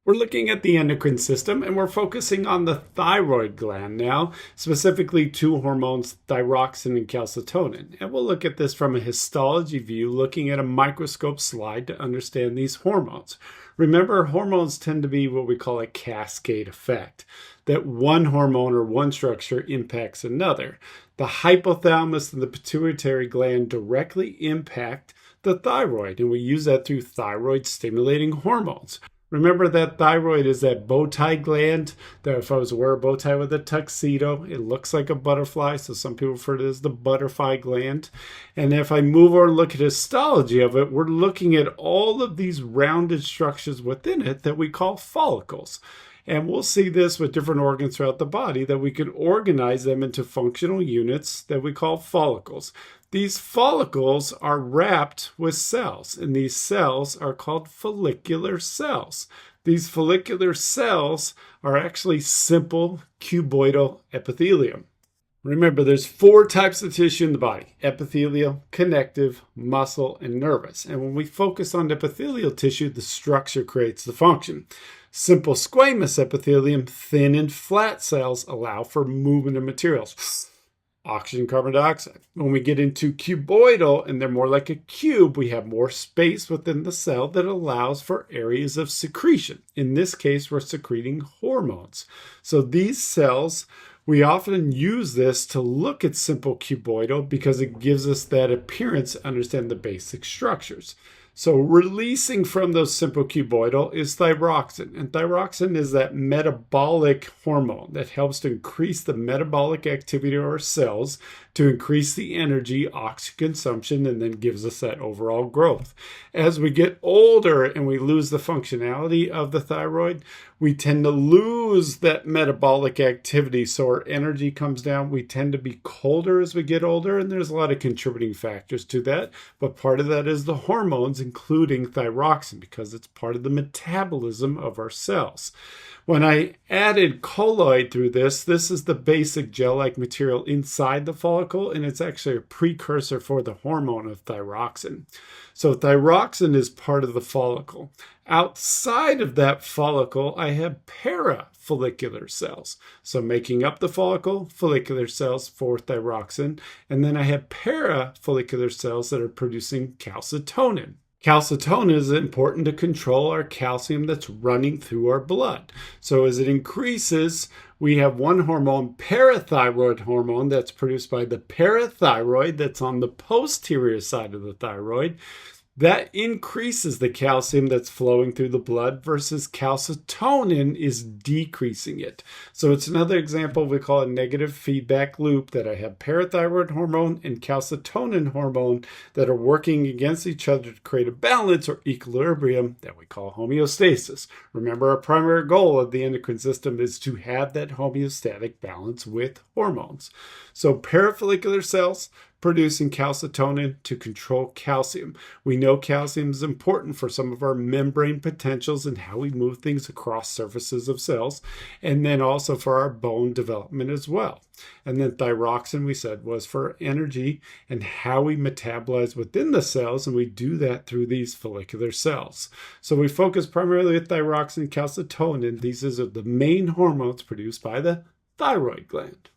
We're looking at the endocrine system, and we're focusing on the thyroid gland now, specifically two hormones, thyroxine and calcitonin. And we'll look at this from a histology view, looking at a microscope slide to understand these hormones. Remember, hormones tend to be what we call a cascade effect, that one hormone or one structure impacts another. The hypothalamus and the pituitary gland directly impact the thyroid, and we use that through thyroid-stimulating hormones. Remember that thyroid is that bow tie gland that if I was to wear a bow tie with a tuxedo, it looks like a butterfly. So some people refer to it as the butterfly gland. And if I move over and look at histology of it, we're looking at all of these rounded structures within it that we call follicles. And we'll see this with different organs throughout the body, that we can organize them into functional units that we call follicles. These follicles are wrapped with cells, and these cells are called follicular cells. These follicular cells are actually simple cuboidal epithelium. Remember, there's 4 types of tissue in the body: epithelial, connective, muscle, and nervous. And when we focus on epithelial tissue, the structure creates the function. Simple squamous epithelium, thin and flat cells allow for movement of materials. Oxygen, carbon dioxide. When we get into cuboidal, and they're more like a cube, we have more space within the cell that allows for areas of secretion. In this case, we're secreting hormones. So these cells, we often use this to look at simple cuboidal because it gives us that appearance to understand the basic structures. So releasing from those simple cuboidal is thyroxine. And thyroxine is that metabolic hormone that helps to increase the metabolic activity of our cells, to increase the energy, oxygen consumption, and then gives us that overall growth. As we get older and we lose the functionality of the thyroid, we tend to lose that metabolic activity. So our energy comes down. We tend to be colder as we get older, and there's a lot of contributing factors to that. But part of that is the hormones, including thyroxine, because it's part of the metabolism of our cells. When I added colloid through this is the basic gel-like material inside the follicle, and it's actually a precursor for the hormone of thyroxine. So thyroxine is part of the follicle. Outside of that follicle, I have parafollicular cells. So making up the follicle, follicular cells for thyroxine, and then I have parafollicular cells that are producing calcitonin. Calcitonin is important to control our calcium that's running through our blood. So as it increases, we have one hormone, parathyroid hormone, that's produced by the parathyroid that's on the posterior side of the thyroid. That increases the calcium that's flowing through the blood versus calcitonin is decreasing it. So it's another example we call a negative feedback loop, that I have parathyroid hormone and calcitonin hormone that are working against each other to create a balance or equilibrium that we call homeostasis. Remember, our primary goal of the endocrine system is to have that homeostatic balance with hormones. So parafollicular cells producing calcitonin to control calcium. We know calcium is important for some of our membrane potentials and how we move things across surfaces of cells, and then also for our bone development as well. And then thyroxine, we said, was for energy and how we metabolize within the cells, and we do that through these follicular cells. So we focus primarily with thyroxine and calcitonin. These are the main hormones produced by the thyroid gland.